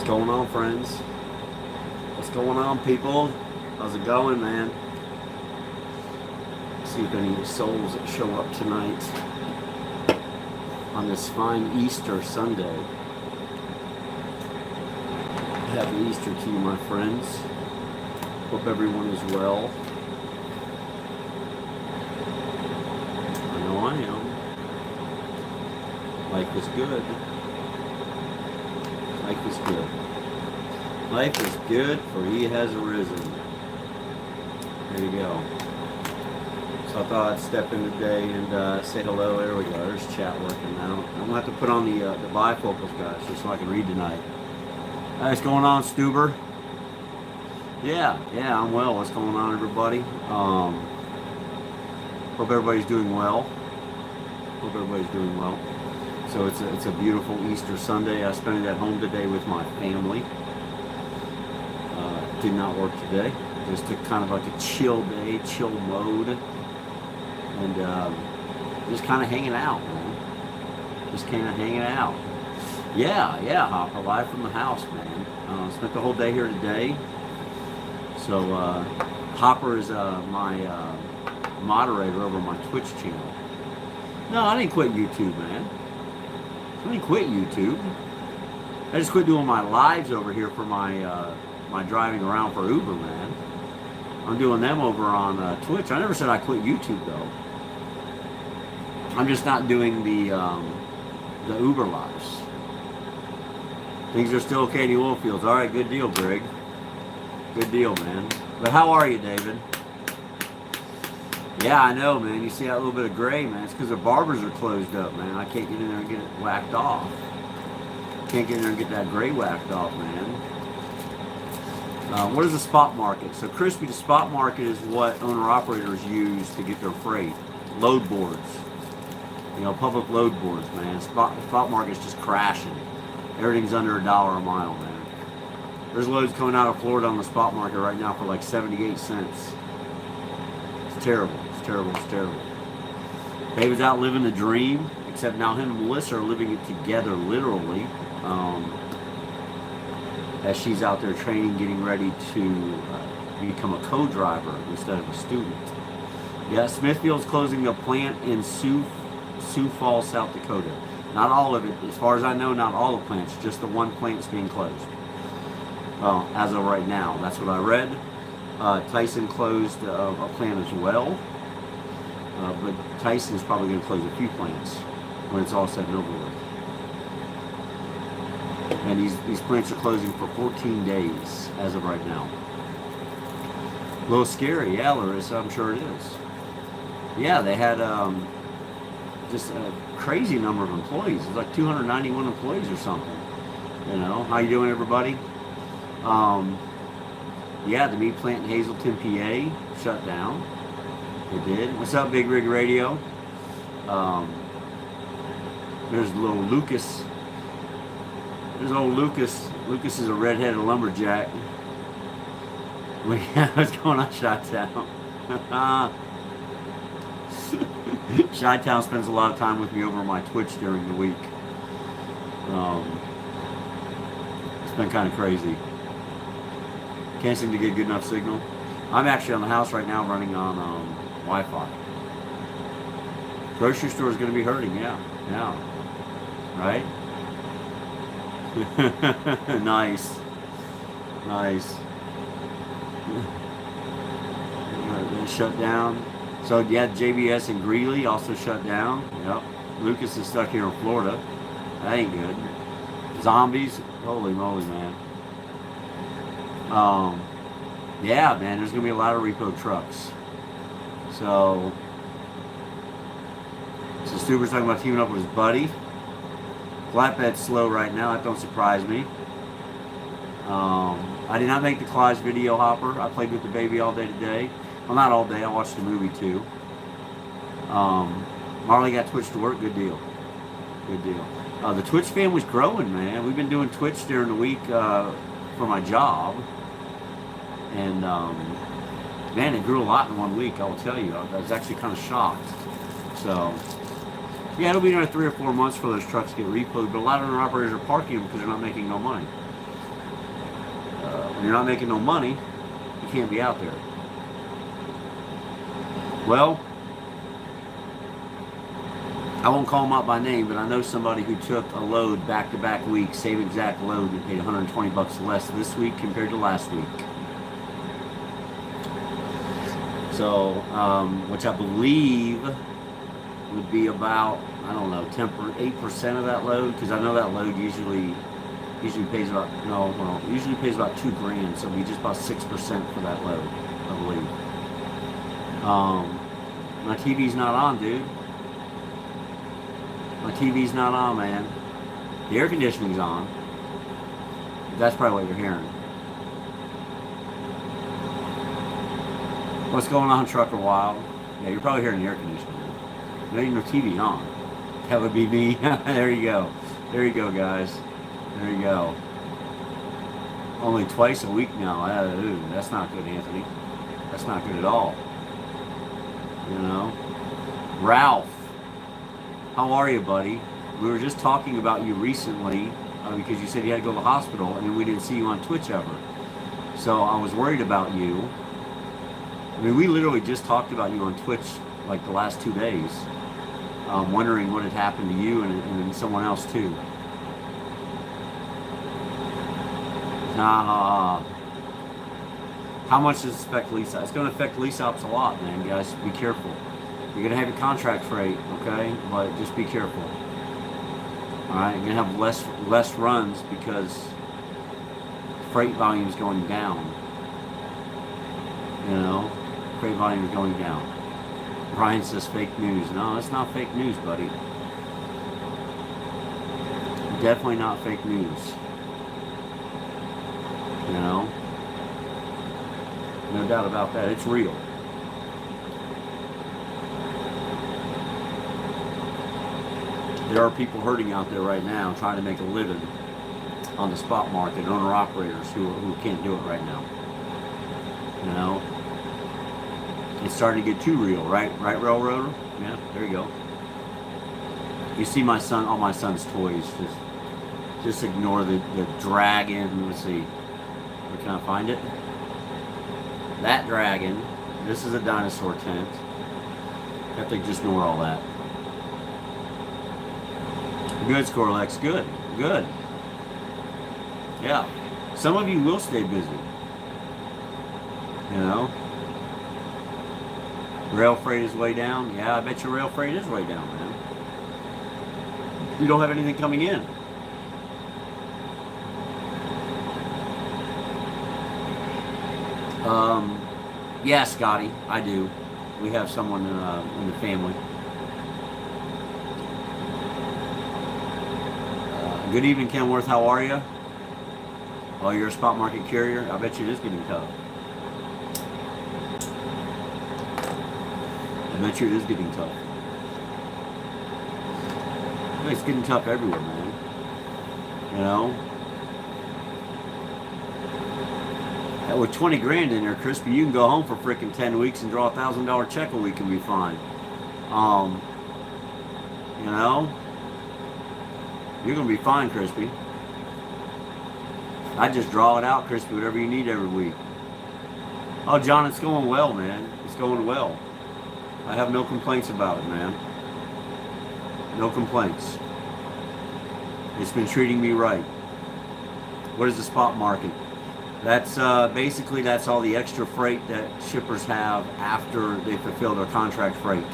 going on, friends? What's going on, people? How's it going, man? See if any souls show up tonight on this fine Easter Sunday. Happy Easter to you, my friends. Hope everyone is well. I know I am. Life is good. Life is good. Life is good, for he has arisen. There you go. So I thought I'd step in today and say hello. There we go. There's chat working now. I'm going to have to put on the bifocals, guys, just so I can read tonight. What's going on, Stuber? Yeah, I'm well. What's going on, everybody? Hope everybody's doing well. Hope everybody's doing well. So it's a beautiful Easter Sunday. I spent it at home today with my family. Did not work today. Just took kind of like a chill day, chill mode, and just kind of hanging out, man. Just kind of hanging out. Yeah, Hopper, live from the house, man. Spent the whole day here today. So Hopper is my moderator over my Twitch channel. No, I didn't quit YouTube, man. I didn't quit YouTube. I just quit doing my lives over here for my my driving around for Uber, man. I'm doing them over on Twitch. I never said I quit YouTube, though. I'm just not doing the Uber lives. Things are still Katie Oilfields. All right, good deal, Greg. Good deal, man. But how are you, David? Yeah, I know, man. You see that little bit of gray, man. It's because the barbers are closed up, man. I can't get in there and get it whacked off. Can't get in there and get that gray whacked off, man. What is the spot market? So, Crispy, the spot market is what owner-operators use to get their freight. Load boards. You know, public load boards, man. Spot market's just crashing. Everything's under $1 a mile, man. There's loads coming out of Florida on the spot market right now for like 78 cents. It's terrible. It's terrible. It's terrible. David's out living the dream, except now him and Melissa are living it together, literally. As she's out there training, getting ready to become a co-driver instead of a student. Yeah, Smithfield's closing a plant in Sioux Falls, South Dakota. Not all of it. As far as I know, not all the plants. Just the one plant's being closed. Well, as of right now. That's what I read. Tyson closed a plant as well. But Tyson's probably going to close a few plants when it's all said and over with. And these plants are closing for 14 days as of right now. A little scary, yeah, Larissa, I'm sure it is. Yeah, they had just a crazy number of employees. It was like 291 employees or something. You know, how you doing, everybody? Yeah, the meat plant in Hazleton, PA, shut down. It did. What's up, Big Rig Radio? There's little Lucas. There's old Lucas. Lucas is a redheaded lumberjack. What's going on, Chi-Town? Chi-Town spends a lot of time with me over on my Twitch during the week. It's been kind of crazy. Can't seem to get good enough signal. I'm actually on the house right now running on Wi-Fi. Grocery store is going to be hurting, yeah. Right? Nice. Shut down. So yeah, JBS and Greeley also shut down. Yep. Lucas is stuck here in Florida. That ain't good. Zombies. Holy moly, man. Yeah, man. There's gonna be a lot of repo trucks. So Stuber's talking about teaming up with his buddy. Flatbed's slow right now. That don't surprise me. I did not make the collage video, Hopper. I played with the baby all day today. Well, not all day. I watched the movie too. Marley got Twitch to work. Good deal. The Twitch family's growing, man. We've been doing Twitch during the week for my job. And, man, it grew a lot in 1 week, I will tell you. I was actually kind of shocked. So, yeah, it'll be another 3 or 4 months before those trucks get repoed, but a lot of our operators are parking them because they're not making no money. and you're not making no money, you can't be out there. Well, I won't call them out by name, but I know somebody who took a load back-to-back weeks, same exact load, and paid $120 less this week compared to last week. So, which I believe would be about, I don't know, 8% of that load, because I know that load usually pays about, usually pays about $2,000, so it'd be just about 6% for that load, I believe. My TV's not on, dude. My TV's not on, man. The air conditioning's on. That's probably what you're hearing. What's going on, Trucker Wild? Yeah, you're probably hearing the air conditioning. There ain't no TV on. That would be me. There you go. There you go, guys. There you go. Only twice a week now. That's not good, Anthony. That's not good at all. You know? Ralph, how are you, buddy? We were just talking about you recently because you said you had to go to the hospital, and then we didn't see you on Twitch ever. So I was worried about you. I mean, we literally just talked about you on Twitch like the last 2 days, wondering what had happened to you and someone else too. Nah. How much does it affect lease? It's going to affect lease ops a lot, man. Guys, be careful. You're going to have your contract freight, okay? But just be careful. All right, you're going to have less runs because freight volume is going down. You know, freight volume is going down. Brian says fake news. No, it's not fake news, buddy. Definitely not fake news. You know? No doubt about that. It's real. There are people hurting out there right now trying to make a living on the spot market, owner-operators who can't do it right now. You know? It's starting to get too real, right? Right, Railroader? Yeah, there you go. You see my son, all my son's toys. Just ignore the dragon. Let's see. Where can I find it? That dragon. This is a dinosaur tent. I have to just ignore all that. Good, Scorlex. Good. Good. Yeah. Some of you will stay busy. You know? Rail freight is way down. Yeah, I bet your rail freight is way down, man. You don't have anything coming in. Yeah, Scotty, I do. We have someone in the family. Good evening, Kenworth. How are you? Oh, you're a spot market carrier? I bet you it is getting tough. I bet you it is getting tough. It's getting tough everywhere, man. You know? With 20 grand in there, Crispy, you can go home for freaking 10 weeks and draw $1,000 check a week and be fine. You know? You're going to be fine, Crispy. I just draw it out, Crispy, whatever you need every week. Oh, John, it's going well, man. It's going well. I have no complaints about it, man. No complaints. It's been treating me right. What is the spot market? That's basically that's all the extra freight that shippers have after they fulfill their contract freight.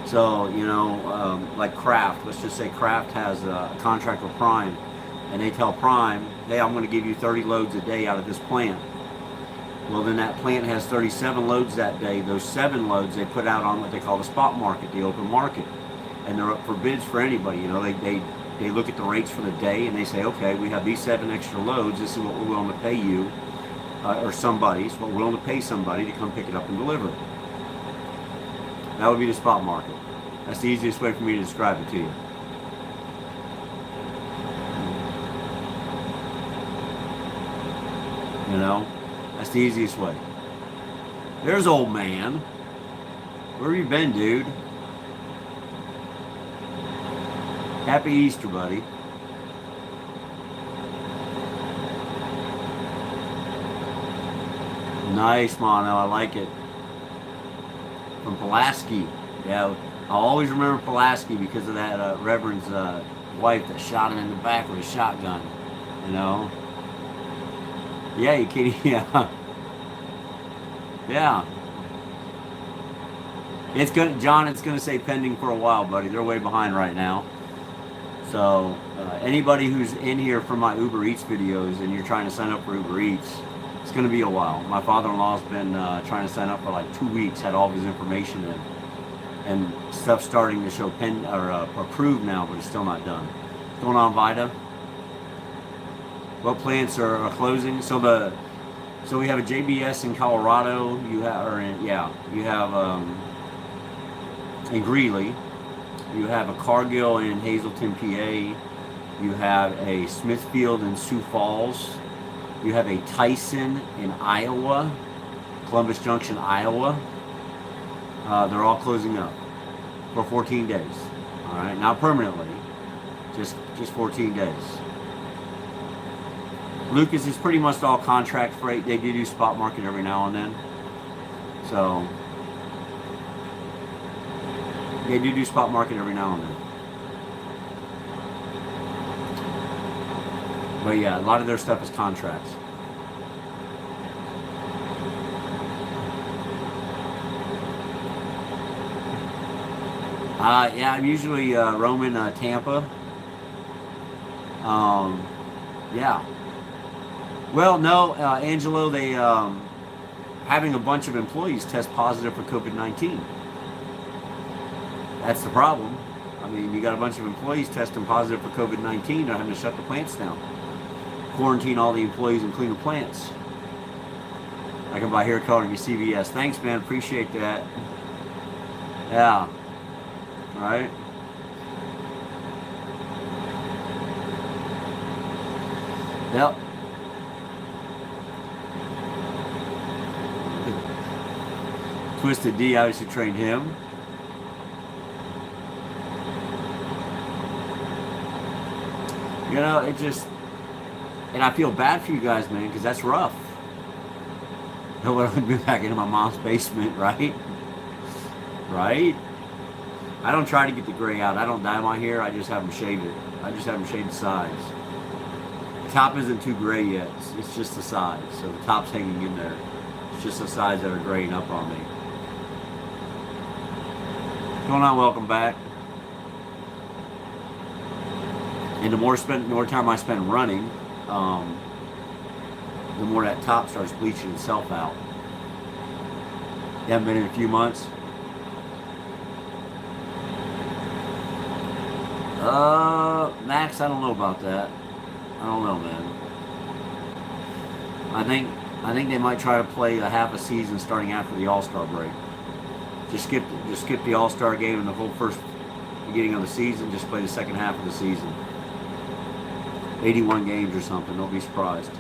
So, you know, like Kraft, let's just say Kraft has a contract with Prime, and they tell Prime, hey, I'm going to give you 30 loads a day out of this plant. Well, then that plant has 37 loads that day. Those 7 loads they put out on what they call the spot market, the open market. And they're up for bids for anybody. You know, they look at the rates for the day and they say, okay, we have these 7 extra loads. This is what we're willing to pay you, or somebody's what we're willing to pay somebody to come pick it up and deliver it. That would be the spot market. That's the easiest way for me to describe it to you. You know, that's the easiest way. There's old man. Where have you been, dude? Happy Easter, buddy. Nice, Mono. I like it. From Pulaski. Yeah, I'll always remember Pulaski because of that Reverend's wife that shot him in the back with a shotgun. You know? Yeah, you kidding? Yeah. Yeah. It's gonna, John. It's gonna say pending for a while, buddy. They're way behind right now. So anybody who's in here from my Uber Eats videos and you're trying to sign up for Uber Eats, it's gonna be a while. My father-in-law's been trying to sign up for like 2 weeks. Had all of his information in, and stuff's starting to show approved now, but it's still not done. What's going on, Vida? What plants are closing? So we have a JBS in Colorado. You have you have in Greeley. You have a Cargill in Hazleton, PA. You have a Smithfield in Sioux Falls. You have a Tyson in Iowa, Columbus Junction, Iowa. They're all closing up for 14 days. All right, not permanently, just 14 days. Lucas is pretty much all contract freight. They do spot market every now and then. So they do spot market every now and then. But yeah, a lot of their stuff is contracts. Yeah, I'm usually roaming Tampa. Yeah. Well, no, Angelo, they having a bunch of employees test positive for COVID-19. That's the problem. I mean, you got a bunch of employees testing positive for COVID-19. They're having to shut the plants down, quarantine all the employees and clean the plants. I can buy hair color and CVS. Thanks, man. Appreciate that. Yeah. All right. Yep. Twisted D obviously trained him. You know, it just, and I feel bad for you guys, man, because that's rough. I would have been back into my mom's basement, right? Right? I don't try to get the gray out. I don't dye my hair. I just have them shave it. I just have them shave the sides. The top isn't too gray yet. It's just the sides. So the top's hanging in there. It's just the sides that are graying up on me. What's going on? Welcome back. And the more time I spend running, the more that top starts bleaching itself out. You haven't been in a few months? Max, I don't know about that. I don't know, man. I think they might try to play a half a season starting after the All-Star break. Just skip the All-Star game and the whole first beginning of the season. Just play the second half of the season. 81 games or something. Don't be surprised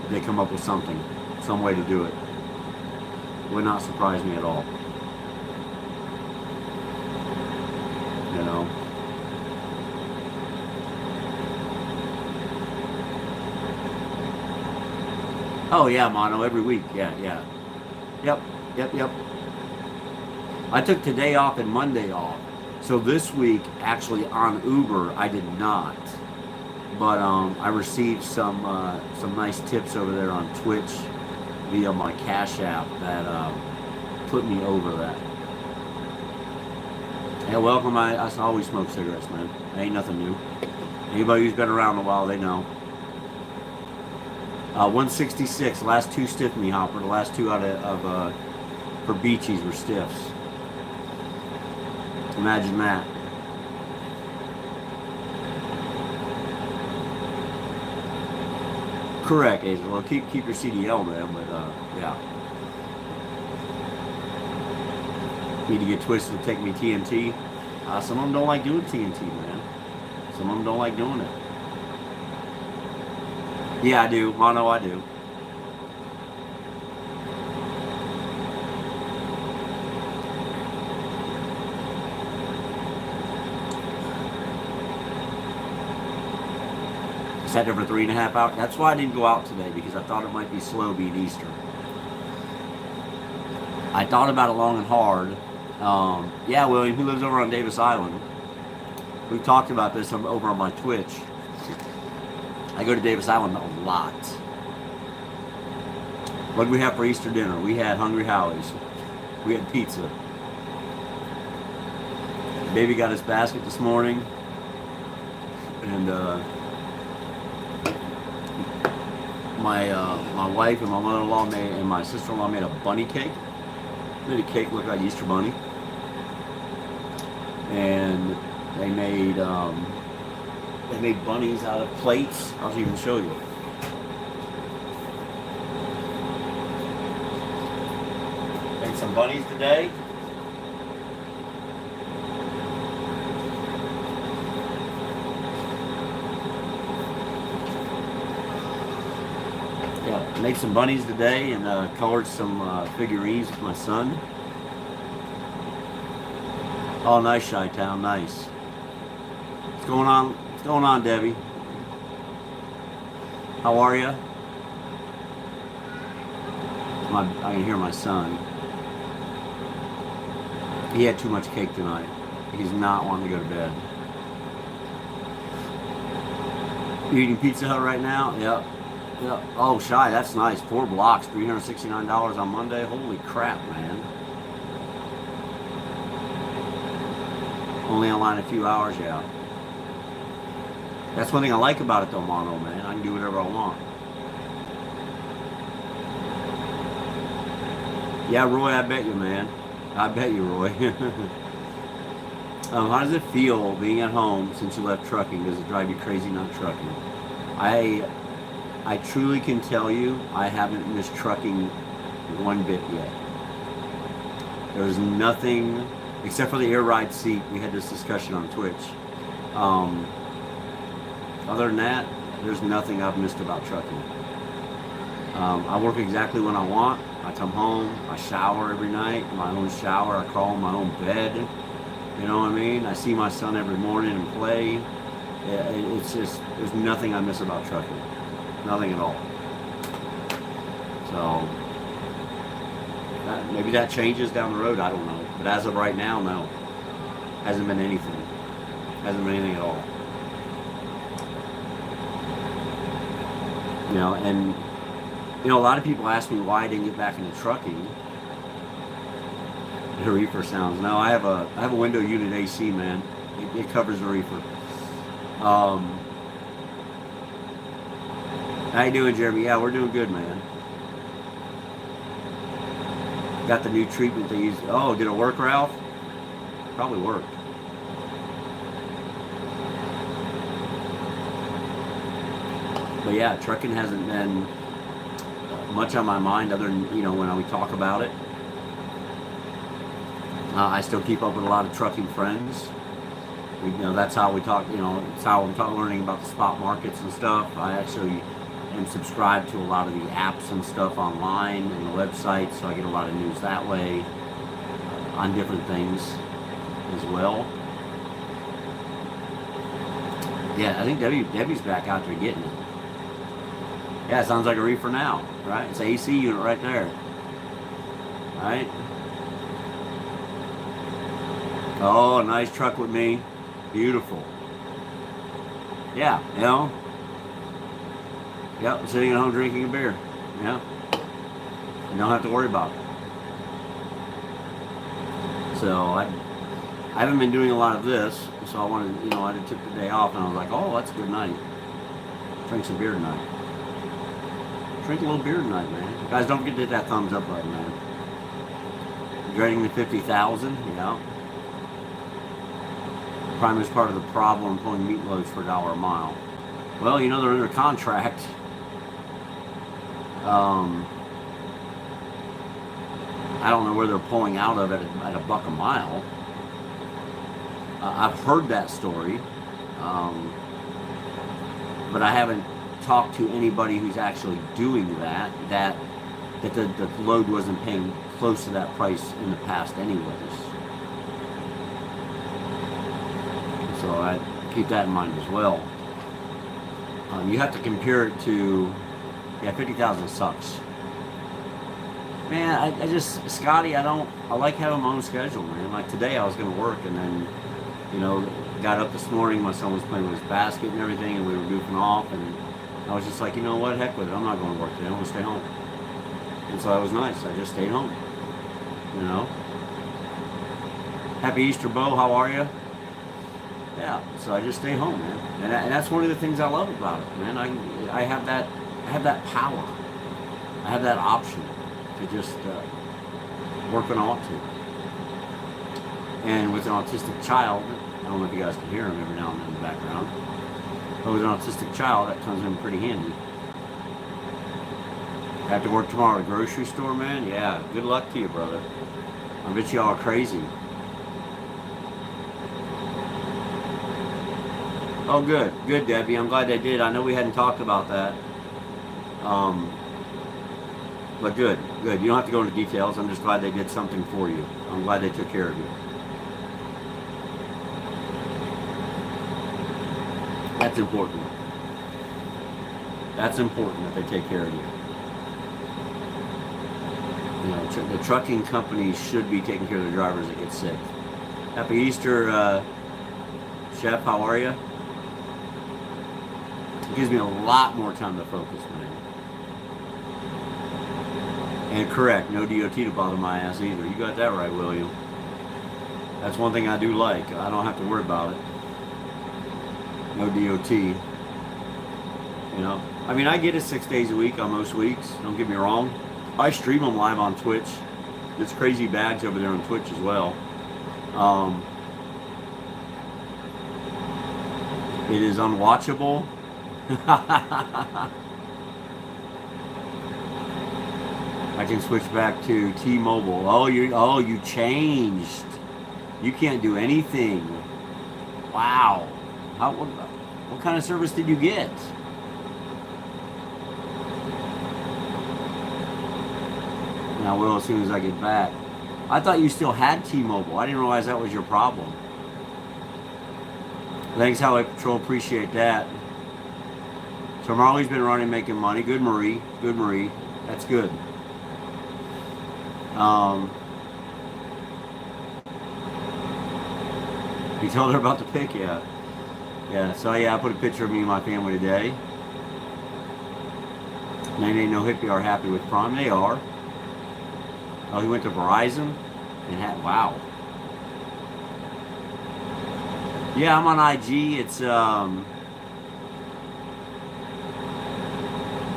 if they come up with something, some way to do it. Would not surprise me at all. You know. Oh yeah, Mono, every week. Yeah. Yep. I took today off and Monday off. So this week, actually on Uber, I did not. But I received some nice tips over there on Twitch via my Cash App that put me over that. Yeah, welcome. I always smoke cigarettes, man. Ain't nothing new. Anybody who's been around a while, they know. 166, last two stiff me hopper. The last two out of for Beachies were stiffs. Imagine that. Correct, Azel. Well, keep your CDL, man. But yeah, need to get twisted to take me TNT. Some of them don't like doing TNT, man. Some of them don't like doing it. Yeah, I do. Mono, I do. Sat there for 3.5 hours. That's why I didn't go out today, because I thought it might be slow being Easter. I thought about it long and hard. Yeah, William, who lives over on Davis Island. We've talked about this over on my Twitch. I go to Davis Island a lot. What did we have for Easter dinner? We had Hungry Howie's. We had pizza. Baby got his basket this morning. And my wife and my mother-in-law and my sister-in-law made a bunny cake. Made a cake look like Easter bunny. And they made bunnies out of plates. I'll even show you. Made some bunnies today. Yeah, made some bunnies today and colored some figurines with my son. Oh, nice, Chi-Town, nice. What's going on? What's going on, Debbie? How are you? I can hear my son. He had too much cake tonight. He's not wanting to go to bed. You eating Pizza Hut right now? Yep. Yep. Oh, Shy, that's nice. 4 blocks, $369 on Monday. Holy crap, man. Only online a few hours, yeah. That's one thing I like about it though, Mono, man. I can do whatever I want. Yeah, Roy, I bet you, man. I bet you, Roy. How does it feel being at home since you left trucking? Does it drive you crazy not trucking? I truly can tell you I haven't missed trucking one bit yet. There's nothing, except for the air ride seat. We had this discussion on Twitch. Other than that, there's nothing I've missed about trucking. I work exactly when I want. I come home, I shower every night, my own shower, I crawl in my own bed. You know what I mean? I see my son every morning and play. It's just, there's nothing I miss about trucking. Nothing at all. So, maybe that changes down the road, I don't know. But as of right now, no. Hasn't been anything. Hasn't been anything at all. You know, and you know, a lot of people ask me why I didn't get back into trucking. The reefer sounds. No, I have a window unit AC, man. It covers the reefer. How you doing, Jeremy? Yeah, we're doing good, man. Got the new treatment they use. Oh, did it work, Ralph? Probably worked. But yeah, trucking hasn't been much on my mind other than, you know, when we talk about it. I still keep up with a lot of trucking friends. You know, that's how we talk, you know, it's how I'm learning about the spot markets and stuff. I actually am subscribed to a lot of the apps and stuff online and the website, so I get a lot of news that way on different things as well. Yeah, I think Debbie's back out there getting it. Yeah, it sounds like a reefer now, right? It's an AC unit right there, right? Oh, nice truck with me. Beautiful. Yeah, you know. Yep, sitting at home drinking a beer. Yeah. You don't have to worry about it. So I haven't been doing a lot of this, so I wanted, you know, I took the day off and I was like, oh, that's a good night. Drink some beer tonight. Drink a little beer tonight, man. Guys, don't forget to hit that thumbs up button, man. Dreading the 50,000, yeah. Prime is part of the problem pulling meatloads for $1 a mile. Well, you know, they're under contract. I don't know where they're pulling out of it at $1 a mile. I've heard that story, but I haven't talked to anybody who's actually doing that the load wasn't paying close to that price in the past anyways. So I keep that in mind as well. You have to compare it to, yeah, 50,000 sucks. Man, I just, Scotty, I like having my own schedule, man. Like today I was going to work and then, you know, got up this morning, my son was playing with his basket and everything and we were goofing off and I was just like, you know what, heck with it, I'm not going to work today, I'm going to stay home. And so that was nice, I just stayed home, you know. Happy Easter, Bo, how are you? Yeah, so I just stay home, man. And that's one of the things I love about it, man. I have that power. I have that option to just work when I want to. And with an autistic child, I don't know if you guys can hear him every now and then in the background, but with an autistic child, that comes in pretty handy. Have to work tomorrow at the grocery store, man? Yeah, good luck to you, brother. I bet y'all are crazy. Oh, good. Good, Debbie. I'm glad they did. I know we hadn't talked about that. But good, good. You don't have to go into details. I'm just glad they did something for you. I'm glad they took care of you. That's important. That's important that they take care of you. You know, the trucking companies should be taking care of the drivers that get sick. Happy Easter, Chef. How are you? It gives me a lot more time to focus, man. And correct, no DOT to bother my ass either. You got that right, William. That's one thing I do like. I don't have to worry about it. No DOT. You know, I mean, I get it 6 days a week on most weeks. Don't get me wrong. I stream them live on Twitch. It's Crazy Bags over there on Twitch as well. It is unwatchable. I can switch back to T-Mobile. Oh, you changed. You can't do anything. Wow. What kind of service did you get? And I will as soon as I get back. I thought you still had T-Mobile. I didn't realize that was your problem. Thanks, Highway Patrol. Appreciate that. So Marley's been running, making money. Good, Marie. Good, Marie. That's good. You told her about the pic, yeah. Yeah, so yeah, I put a picture of me and my family today. Ain't no hippie are happy with prom. They are. Oh, he went to Verizon and had, wow. Yeah, I'm on IG. It's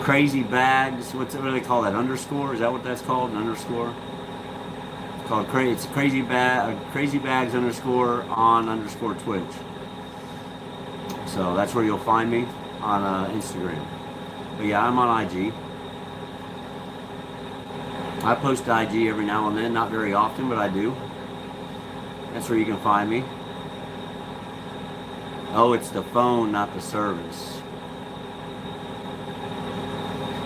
Crazy Bags. What do they call that? Underscore? Is that what that's called? An underscore? It's called Crazy Bags underscore on underscore Twitch. So that's where you'll find me on Instagram. But yeah, I'm on IG. I post to IG every now and then, not very often, but I do. That's where you can find me. Oh, it's the phone, not the service.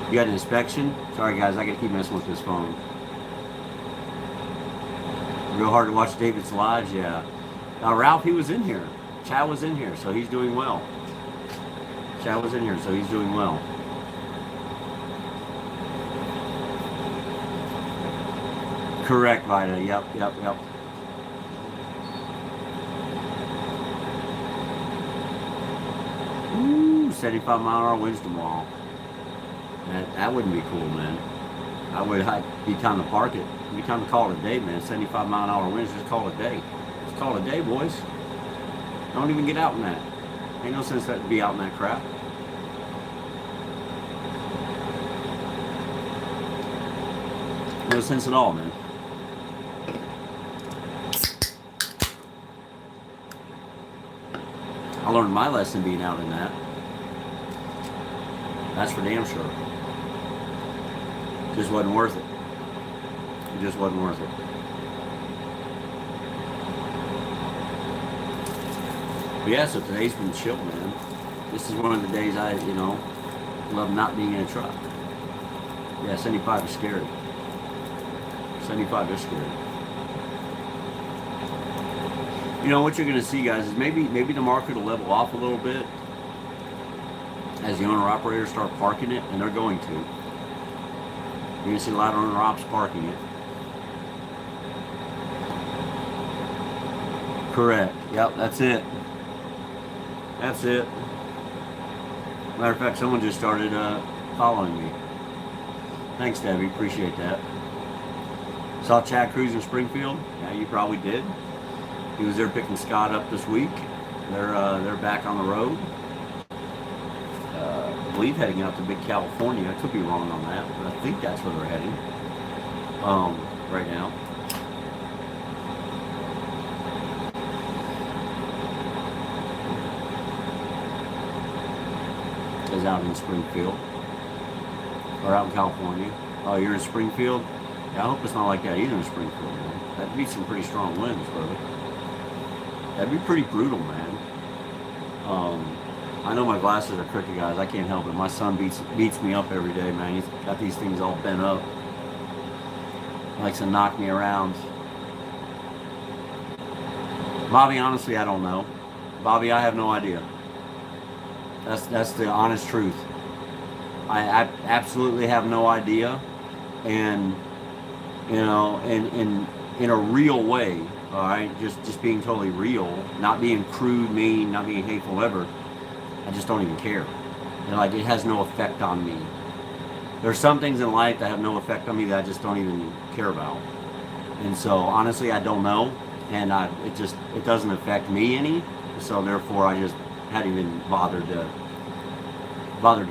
You got an inspection? Sorry guys, I gotta keep messing with this phone. Real hard to watch David's lives, yeah. Ralph, he was in here. Chad was in here, so he's doing well. Chad was in here, so he's doing well. Correct, Vida. Yep. Ooh, 75-mile-an-hour winds tomorrow. That wouldn't be cool, man. I'd be time to park it. It'd be time to call it a day, man. 75-mile-an-hour winds, just call it a day. Just call it a day, boys. Don't even get out in that. Ain't no sense to be out in that crap. No sense at all, man. I learned my lesson being out in that. That's for damn sure. Just wasn't worth it. It just wasn't worth it. But yeah, so today's been chill, man. This is one of the days I, love not being in a truck. Yeah, 75 is scary. 75 is scary. What you're going to see, guys, is maybe the market will level off a little bit as the owner-operators start parking it, and they're going to. You're going to see a lot of owner-ops parking it. Correct. Yep, that's it. That's it. Matter of fact, someone just started following me. Thanks, Debbie. Appreciate that. Saw Chad Cruz in Springfield. Yeah, you probably did. He was there picking Scott up this week. They're back on the road. I believe heading out to Big California. I could be wrong on that, but I think that's where they're heading right now. Is out in Springfield or out in California. Oh, you're in Springfield? Yeah, I hope it's not like that either in Springfield, man. That'd be some pretty strong winds, brother. That'd be pretty brutal, man. I know my glasses are crooked, guys. I can't help it. My son beats me up every day, man. He's got these things all bent up. He likes to knock me around. Bobby, honestly, I don't know. Bobby, I have no idea. That's the honest truth. I absolutely have no idea, and you know, in a real way, all right, just being totally real, not being crude, mean, not being hateful ever. I just don't even care. And like, it has no effect on me. There's some things in life that have no effect on me that I just don't even care about. And so honestly, I don't know, and it doesn't affect me any. So therefore, I just hadn't even bothered to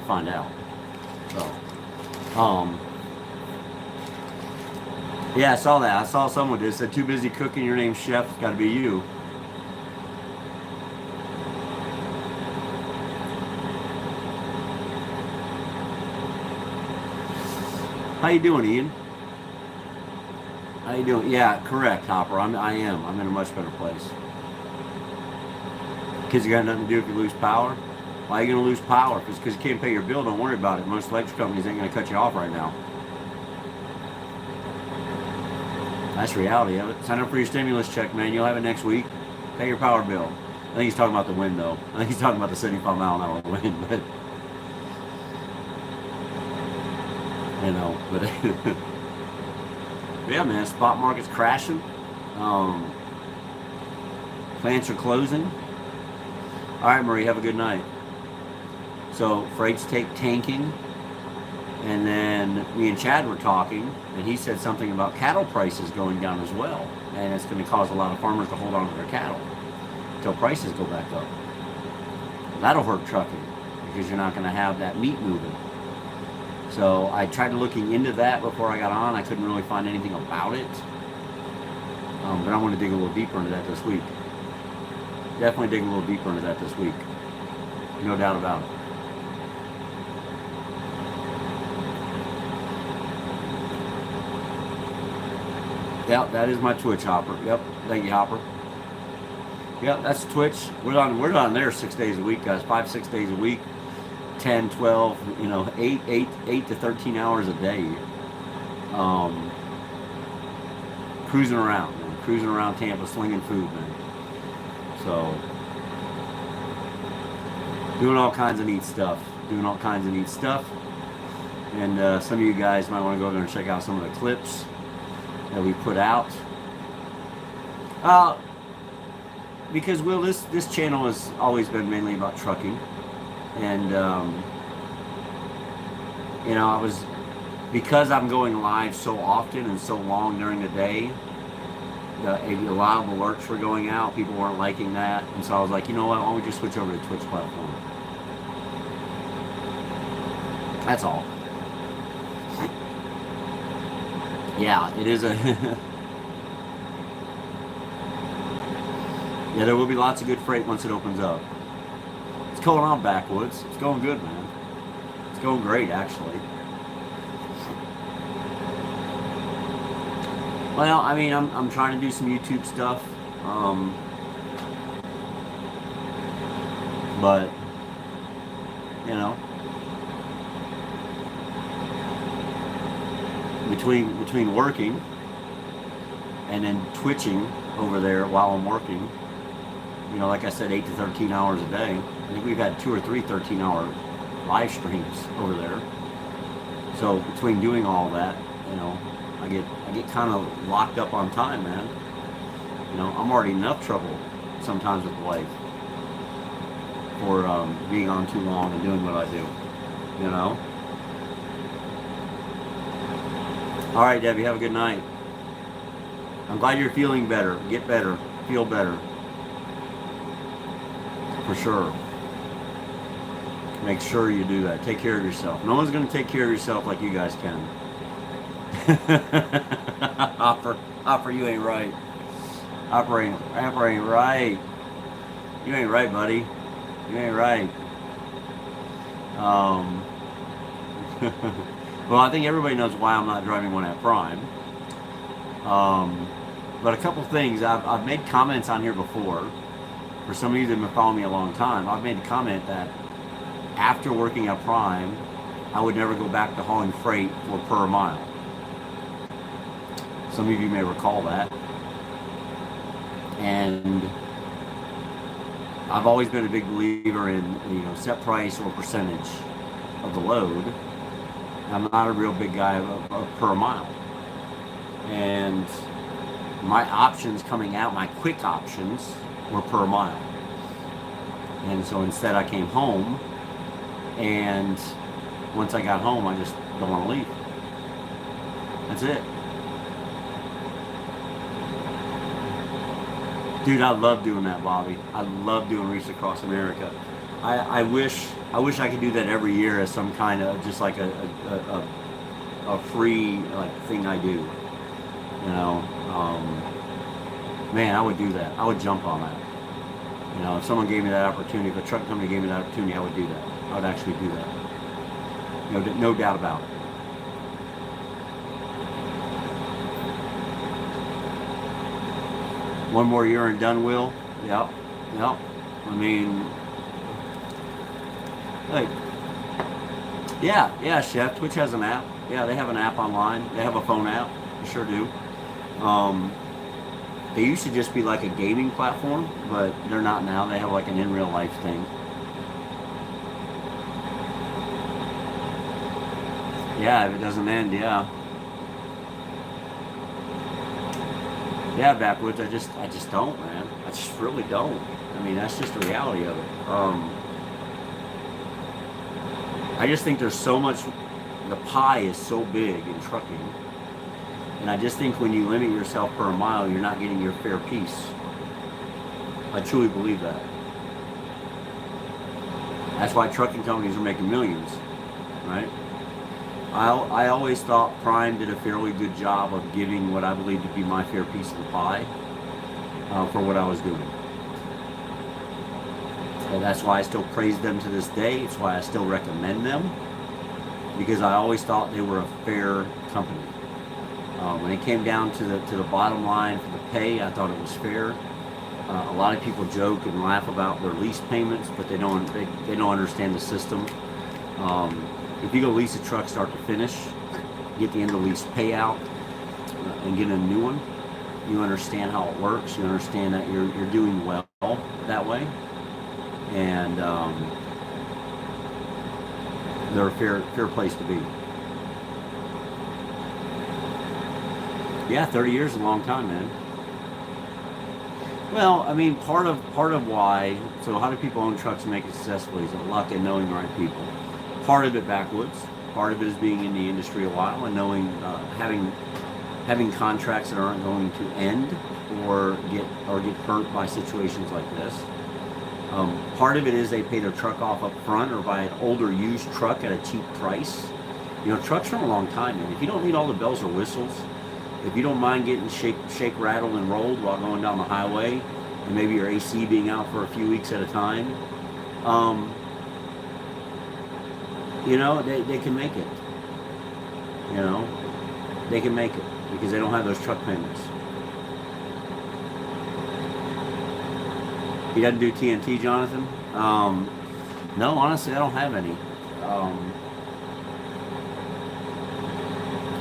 find out. So, yeah, I saw that. I saw someone just said, "Too busy cooking. Your name's Chef. It's got to be you." How you doing, Ian? How you doing? Yeah, correct, Hopper. I am. I'm in a much better place. Kids, you got nothing to do if you lose power. Why are you going to lose power? If it's because you can't pay your bill, don't worry about it. Most electric companies ain't going to cut you off right now. That's the reality of it. Sign up for your stimulus check, man. You'll have it next week. Pay your power bill. I think he's talking about the wind, though. I think he's talking about the 75-mile-an-hour wind, but you know, but yeah, man, spot market's crashing. Plants are closing. All right, Marie, have a good night. So freights take tanking, and then me and Chad were talking, and he said something about cattle prices going down as well, and it's going to cause a lot of farmers to hold on to their cattle until prices go back up. That'll hurt trucking because you're not going to have that meat moving. So I tried looking into that before I got on. I couldn't really find anything about it. But I want to dig a little deeper into that this week. Definitely dig a little deeper into that this week. No doubt about it. Yep, that is my Twitch, Hopper. Yep, thank you, Hopper. Yep, that's Twitch. We're on there 6 days a week, guys. 5-6 days a week. 10, 12, you know, 8 to 13 hours a day, cruising around Tampa, slinging food, man. So, doing all kinds of neat stuff, and some of you guys might want to go there and check out some of the clips that we put out. Because Will, this channel has always been mainly about trucking. And, you know, because I'm going live so often and so long during the day, a lot of alerts were going out. People weren't liking that. And so I was like, you know what, why don't we just switch over to the Twitch platform? That's all. Yeah, it is a... Yeah, there will be lots of good freight once it opens up. Going on, Backwoods. It's going good, man. It's going great, actually. Well, I mean, I'm trying to do some YouTube stuff, but you know, between working and then twitching over there while I'm working, you know, like I said, 8 to 13 hours a day. I think we've had 2 or 3 13-hour live streams over there. So between doing all that, you know, I get kind of locked up on time, man. You know, I'm already in enough trouble sometimes with life for being on too long and doing what I do. You know. All right, Debbie. Have a good night. I'm glad you're feeling better. Get better. Feel better. For sure. Make sure you do that. Take care of yourself. No one's going to take care of yourself like you guys can. Hopper, you ain't right. Hopper ain't right. You ain't right, buddy. You ain't right. Well, I think everybody knows why I'm not driving one at Prime. But a couple things. I've made comments on here before. For some of you that have been following me a long time, I've made a comment that after working at Prime, I would never go back to hauling freight for per mile. Some of you may recall that. And I've always been a big believer in, you know, set price or percentage of the load. I'm not a real big guy of per mile. And my options coming out, my quick options, were per mile. And so instead I came home, and once I got home, I just don't want to leave. That's it. Dude, I love doing that, Bobby. I love doing Reach Across America. I wish I could do that every year as some kind of just like a free like thing I do. You know, man, I would do that. I would jump on that. You know, if someone gave me that opportunity, if a truck company gave me that opportunity, I would do that. I would actually do that. You know, no doubt about it. One more year and done, Will. Yep. I mean, like, yeah, Chef. Twitch has an app. Yeah, they have an app online. They have a phone app. They sure do. They used to just be like a gaming platform, but they're not now. They have like an in real life thing. Yeah, if it doesn't end, yeah. Yeah, Backwoods, I just don't, man. I just really don't. I mean, that's just the reality of it. I just think there's so much, the pie is so big in trucking. And I just think when you limit yourself per mile, you're not getting your fair piece. I truly believe that. That's why trucking companies are making millions, right? I always thought Prime did a fairly good job of giving what I believe to be my fair piece of the pie for what I was doing. And that's why I still praise them to this day. It's why I still recommend them, because I always thought they were a fair company. When it came down to the bottom line for the pay, I thought it was fair. A lot of people joke and laugh about their lease payments, but they don't understand the system. If you go lease a truck start to finish, get the end of lease payout, and get a new one, you understand how it works. You understand that you're doing well that way, and they're a fair place to be. Yeah, 30 years is a long time, man. Well, I mean, part of why. So, how do people own trucks and make it successfully? Is it luck and knowing the right people? Part of it Backwoods. Part of it is being in the industry a while and knowing, having contracts that aren't going to end or get hurt by situations like this. Part of it is they pay their truck off up front or buy an older used truck at a cheap price. You know, trucks from a long time, man. If you don't need all the bells or whistles, if you don't mind getting shake, rattled, and rolled while going down the highway, and maybe your AC being out for a few weeks at a time, you know, they can make it. You know, they can make it because they don't have those truck payments. He doesn't do TNT, Jonathan? No, honestly, I don't have any.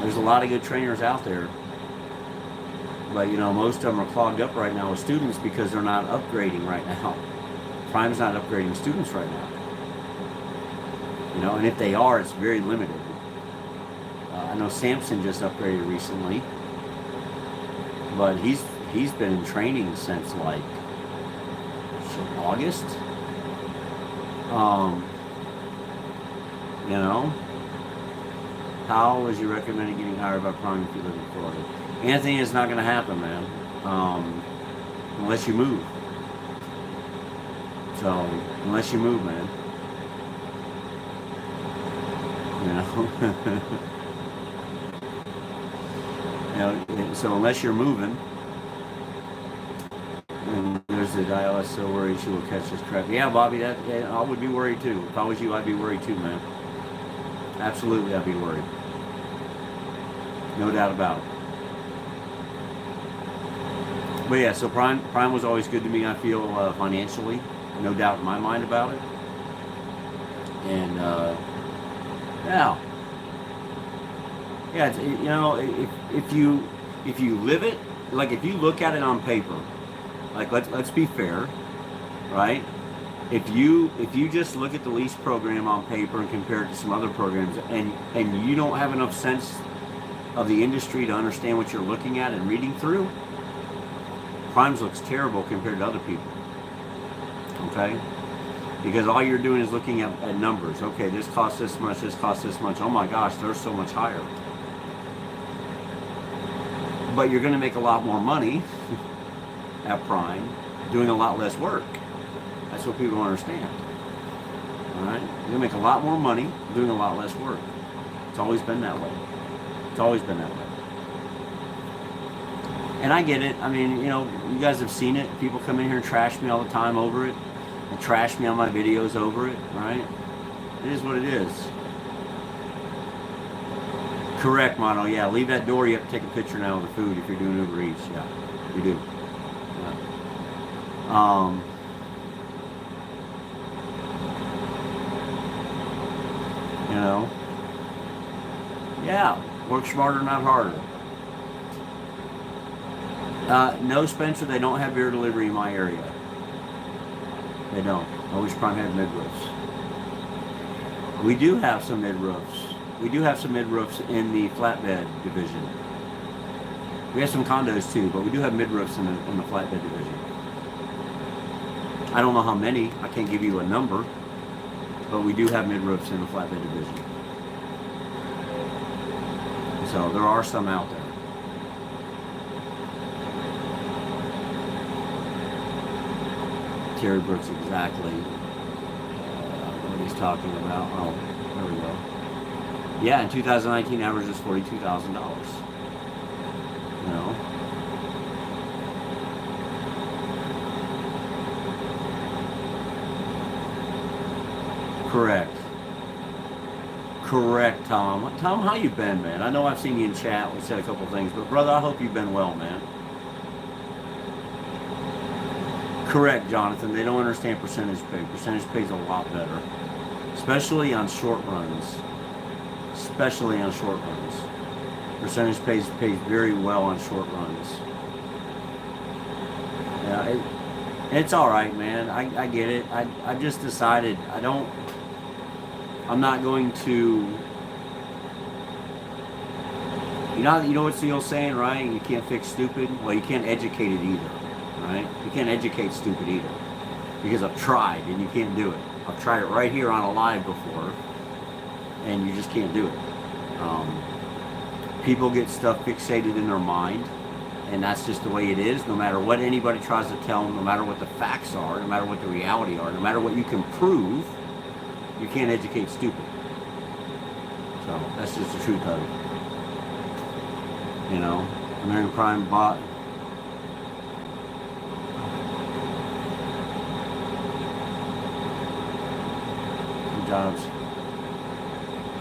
There's a lot of good trainers out there. But, you know, most of them are clogged up right now with students because they're not upgrading right now. Prime's not upgrading students right now. You know, and if they are, it's very limited. I know Samson just upgraded recently, but he's been in training since like August. You know, how was you recommending getting hired by Prime if you live in Florida? Anthony, it's not going to happen, man, unless you move. So, unless you move, man. You know, you know, so unless you're moving, and there's the guy, I was so worried she will catch this crap. Yeah, Bobby, yeah, I would be worried too. If I was you, I'd be worried too, man. Absolutely, I'd be worried. No doubt about it. But yeah, so Prime was always good to me, I feel, financially. No doubt in my mind about it. And, yeah. Yeah, it's, you know, if you live it, like if you look at it on paper, like let's be fair, right? If you just look at the lease program on paper and compare it to some other programs, and you don't have enough sense of the industry to understand what you're looking at and reading through, Primes looks terrible compared to other people. Okay? Because all you're doing is looking at numbers. Okay, this costs this much, this costs this much. Oh my gosh, they're so much higher. But you're going to make a lot more money at Prime doing a lot less work. That's what people don't understand. All right? You're going to make a lot more money doing a lot less work. It's always been that way. It's always been that way. And I get it. I mean, you know, you guys have seen it. People come in here and trash me all the time over it. And trash me on my videos over it, right? It is what it is. Correct, Mono. Yeah, leave that door. You have to take a picture now of the food if you're doing Uber Eats. Yeah, you do. Yeah. You know? Yeah, work smarter, not harder. No, Spencer, they don't have beer delivery in my area. They don't. I wish Prime had mid-roofs. We do have some mid-roofs. We do have some mid-roofs in the flatbed division. We have some condos too, but we do have mid-roofs in the flatbed division. I don't know how many. I can't give you a number, but we do have mid-roofs in the flatbed division. So there are some out there. Terry Brooks, exactly what he's talking about. Oh, there we go. Yeah, in 2019, average is $42,000. You know. Correct. Correct, Tom. Tom, how you been, man? I know I've seen you in chat. We said a couple things, but brother, I hope you've been well, man. Correct, Jonathan. They don't understand percentage pay. Percentage pay is a lot better, especially on short runs. Especially on short runs. Percentage pays very well on short runs. Yeah, it's all right, man. I get it. I just decided I'm not going to. You know what's the old saying, right? You can't fix stupid. Well, you can't educate it either. Right? You can't educate stupid either, because I've tried and you can't do it. I've tried it right here on a live before, and you just can't do it. People get stuff fixated in their mind, and that's just the way it is. No matter what anybody tries to tell them, no matter what the facts are, no matter what the reality are, no matter what you can prove, you can't educate stupid. So that's just the truth of it. You know, American Prime bought. Jobs,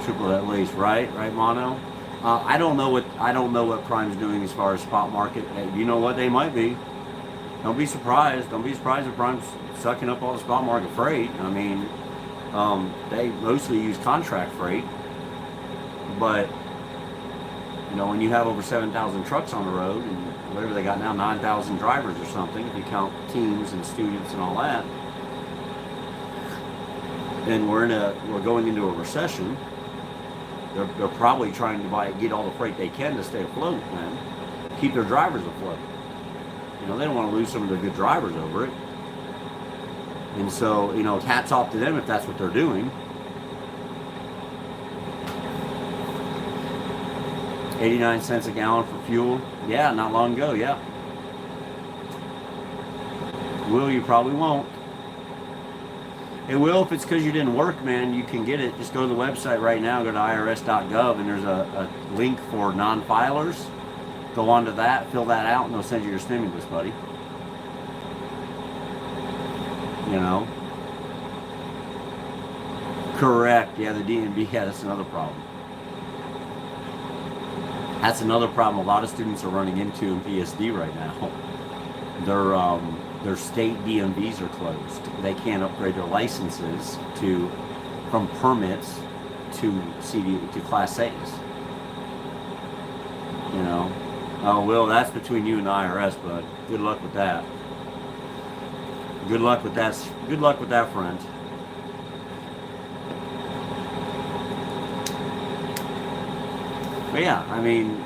triple that lease, right, Mono. I don't know what Prime's doing as far as spot market. You know what, they might be. Don't be surprised. Don't be surprised if Prime's sucking up all the spot market freight. I mean, they mostly use contract freight, but you know, when you have over 7,000 trucks on the road and whatever they got now, 9,000 drivers or something, if you count teams and students and all that. And we're going into a recession, They're probably trying to get all the freight they can to stay afloat, man. Keep their drivers afloat. You know, they don't want to lose some of their good drivers over it. And so, you know, hats off to them if that's what they're doing. 89 cents a gallon for fuel. Yeah, not long ago, yeah. Will, you probably won't. It will if it's because you didn't work, man. You can get it. Just go to the website right now. Go to irs.gov, and there's a link for non-filers. Go onto that, fill that out, and they'll send you your stimulus, buddy. You know? Correct. Yeah, the DMV, yeah, that's another problem. That's another problem a lot of students are running into in PSD right now. Their state DMVs are closed. They can't upgrade their licenses from permits to Class A's. You know? Oh, Will, that's between you and the IRS, bud. Good luck with that. Good luck with that. Good luck with that, friend. But yeah, I mean,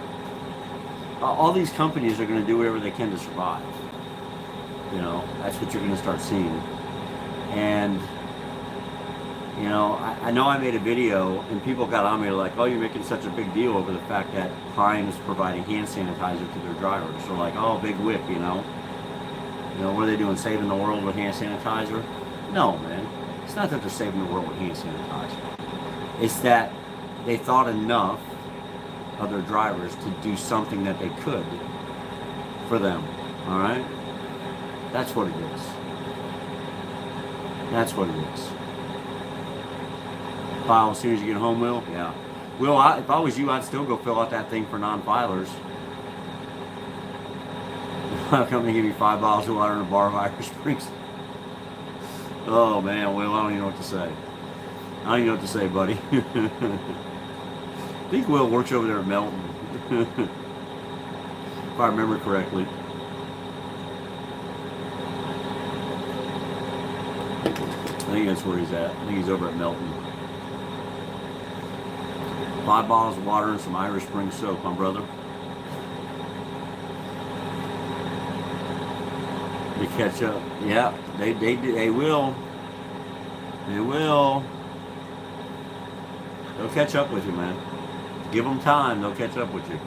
all these companies are going to do whatever they can to survive. You know, that's what you're going to start seeing. And, you know I made a video and people got on me like, oh, you're making such a big deal over the fact that Prime is providing hand sanitizer to their drivers. They're like, oh, big whip, you know. You know, what are they doing, saving the world with hand sanitizer? No, man. It's not that they're saving the world with hand sanitizer. It's that they thought enough of their drivers to do something that they could for them. All right? That's what it is. That's what it is. File as soon as you get home, Will? Yeah. Will, if I was you, I'd still go fill out that thing for non-filers. I'll come and give you 5 bottles of water and a bar of Irish Springs. Oh, man, Will, I don't even know what to say. I don't even know what to say, buddy. I think Will works over there at Melton. If I remember correctly. I think that's where he's at. I think he's over at Melton. 5 bottles of water and some Irish Spring soap, my brother. To catch up. Yeah, they will. They will. They'll catch up with you, man. Give them time, they'll catch up with you.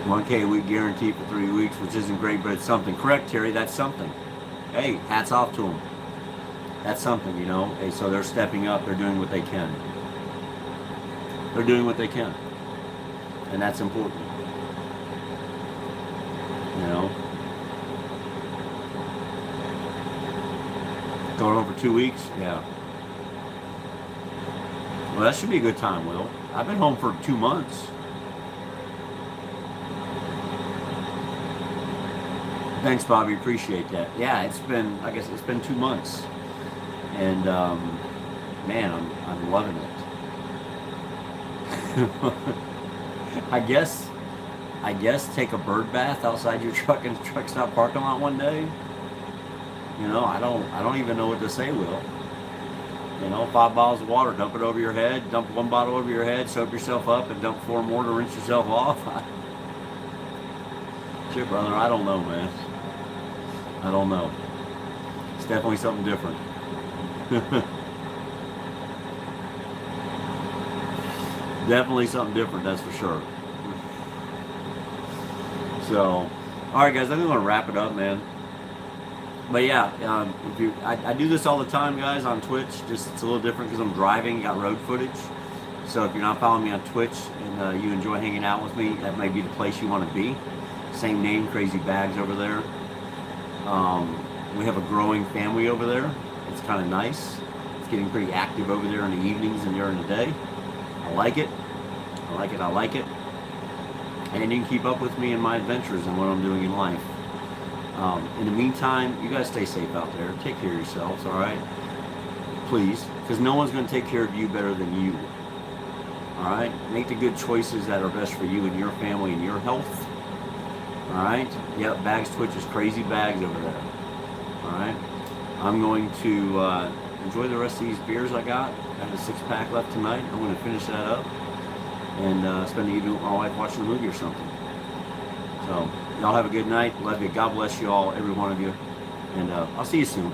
$1K a week guarantee for 3 weeks, which isn't great, but it's something. Correct, Terry, that's something. Hey, hats off to them. That's something, you know. Hey, so they're stepping up, they're doing what they can. They're doing what they can. And that's important. You know. Going on for 2 weeks? Yeah. Well, that should be a good time, Will. I've been home for 2 months. Thanks, Bobby. Appreciate that. Yeah, it's been 2 months. And, man, I'm loving it. I guess take a bird bath outside your truck in the truck stop parking lot one day. You know, I don't even know what to say, Will. You know, 5 bottles of water, dump it over your head, dump 1 bottle over your head, soap yourself up, and dump 4 more to rinse yourself off. Shit, brother, I don't know, man. I don't know. It's definitely something different. Definitely something different, that's for sure. So, all right, guys, I think I'm gonna wrap it up, man. But yeah, I do this all the time, guys, on Twitch. Just it's a little different because I'm driving, got road footage. So if you're not following me on Twitch and you enjoy hanging out with me, that might be the place you want to be. Same name, Crazy Bags over there. We have a growing family over there. It's kind of nice. It's getting pretty active over there in the evenings and during the day. I like it. I like it. I like it. And you can keep up with me in my adventures and what I'm doing in life. In the meantime, you guys stay safe out there. Take care of yourselves, all right? Please, because no one's going to take care of you better than you. All right? Make the good choices that are best for you and your family and your health. All right? Yep, Bags Twitch is Crazy Bags over there. All right. I'm going to enjoy the rest of these beers I got. I have a 6-pack left tonight. I'm going to finish that up and spend the evening with my wife watching a movie or something. So y'all have a good night. Love you. God bless you all, every one of you. And I'll see you soon.